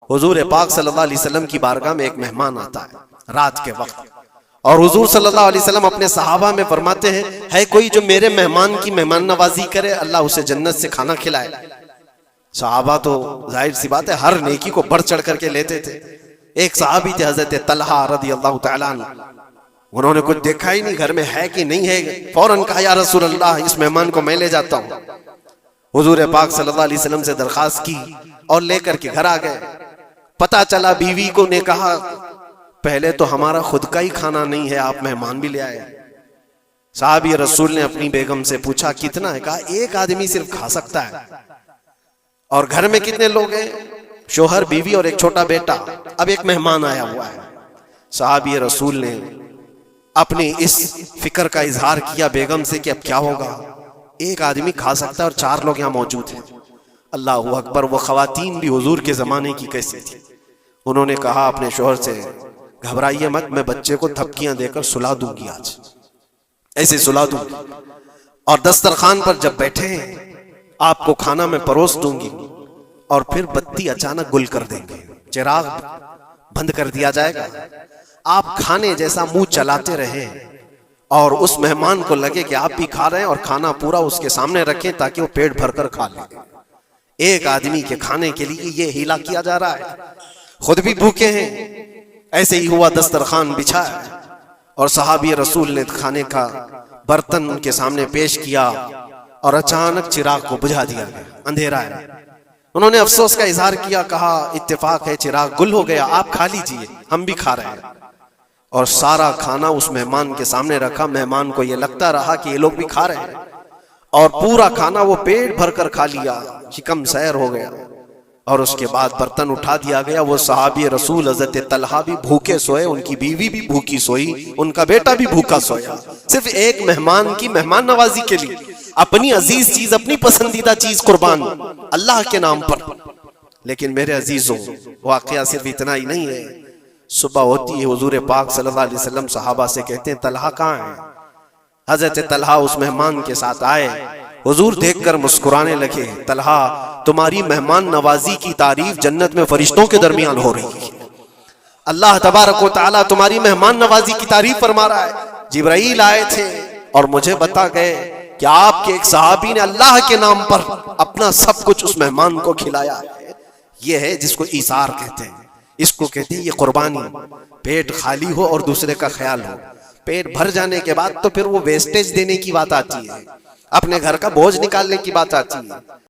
حضور پاک صلی اللہ علیہ وسلم کی بارگاہ میں ایک مہمان آتا ہے رات کے وقت، اور حضور صلی اللہ علیہ وسلم اپنے صحابہ میں فرماتے ہیں ہے کوئی جو میرے مہمان کی مہمان نوازی کرے، اللہ اسے جنت سے کھانا کھلائے۔ صحابہ تو ظاہر سی بات ہے ہر نیکی کو بڑھ چڑھ کر کے لیتے تھے۔ ایک صحابی تھے حضرت طلحہ رضی اللہ تعالیٰ عنہ، انہوں نے کچھ دیکھا ہی نہیں گھر میں ہے کہ نہیں ہے، فوراً کہا یا رسول اللہ اس مہمان کو میں لے جاتا ہوں۔ حضور پاک صلی اللہ علیہ وسلم سے درخواست کی اور لے کر کے گھر آ گئے۔ پتا چلا بیوی کو نے کہا پہلے تو ہمارا خود کا ہی کھانا نہیں ہے، آپ مہمان بھی لے آئے۔ صحابی رسول نے اپنی بیگم سے پوچھا کتنا ہے؟ کہا ایک آدمی صرف کھا سکتا ہے۔ اور گھر میں کتنے لوگ ہیں؟ شوہر، بیوی اور ایک چھوٹا بیٹا۔ اب ایک مہمان آیا ہوا ہے۔ صحابی رسول نے اپنی اس فکر کا اظہار کیا بیگم سے کہ اب کیا ہوگا، ایک آدمی کھا سکتا ہے اور 4 لوگ یہاں موجود ہیں۔ اللہ اکبر، وہ خواتین بھی حضور کے زمانے کی کیسی تھی۔ انہوں نے کہا اپنے شوہر سے گھبرائیے مت، میں بچے کو تھپکیاں دے کر سلا دوں گی، آج ایسے سلا دوں گی، اور دسترخوان پر جب بیٹھے ہیں آپ کو کھانا میں پروس دوں گی، اور پھر بتی اچانک گل کر دیں گے، چراغ بند کر دیا جائے گا، آپ کھانے جیسا منہ چلاتے رہیں اور اس مہمان کو لگے کہ آپ بھی کھا رہے ہیں، اور کھانا پورا اس کے سامنے رکھیں تاکہ وہ پیٹ بھر کر کھا لے۔ ایک آدمی کے کھانے کے لیے یہ ہیلا کیا جا رہا ہے، خود بھی بھوکے ہیں۔ ایسے ہی ہوا، دسترخوان بچھا اور صحابی رسول نے کھانے کا برتن ان کے سامنے پیش کیا اور اچانک چراغ کو بجھا دیا گیا، اندھیرا ہے۔ انہوں نے افسوس کا اظہار کیا، کہا اتفاق ہے چراغ گل ہو گیا، آپ کھا لیجئے، ہم بھی کھا رہے ہیں۔ اور سارا کھانا اس مہمان کے سامنے رکھا۔ مہمان کو یہ لگتا رہا کہ یہ لوگ بھی کھا رہے ہیں، اور پورا کھانا وہ پیٹ بھر کر کھا لیا، شکم سیر ہو گیا۔ اور اس کے بعد برتن اٹھا دیا گیا۔ وہ صحابی رسول حضرت طلحہ بھی بھوکے سوئے، ان کی بیوی بھی بھوکی سوئی، ان کا بیٹا بھی بھوکا سویا، صرف ایک مہمان کی مہمان نوازی کے لیے، اپنی عزیز چیز، اپنی پسندیدہ چیز قربان اللہ کے نام پر۔ لیکن میرے عزیزوں، واقعہ صرف اتنا ہی نہیں ہے۔ صبح ہوتی ہے، حضور پاک صلی اللہ علیہ وسلم صحابہ سے کہتے ہیں طلحہ کہاں ہے؟ حضرت طلحہ اس مہمان کے ساتھ آئے، حضور دیکھ کر مسکرانے لگے۔ طلحہ، تمہاری مہمان نوازی کی تعریف جنت میں فرشتوں کے درمیان ہو رہی ہے، اللہ تبارک و تعالیٰ تمہاری مہمان نوازی کی تعریف فرما رہا ہے۔ جبرائیل آئے تھے اور مجھے بتا گئے کہ آپ کے ایک صحابی نے اللہ کے نام پر اپنا سب کچھ اس مہمان کو کھلایا ہے۔ یہ ہے جس کو ایثار کہتے ہیں، اس کو کہتے ہیں یہ قربانی۔ پیٹ خالی ہو اور دوسرے کا خیال ہو۔ پیٹ بھر جانے کے بعد تو پھر وہ ویسٹیج دینے کی بات آتی ہے، اپنے گھر کا بوجھ نکالنے کی بات آتی ہے۔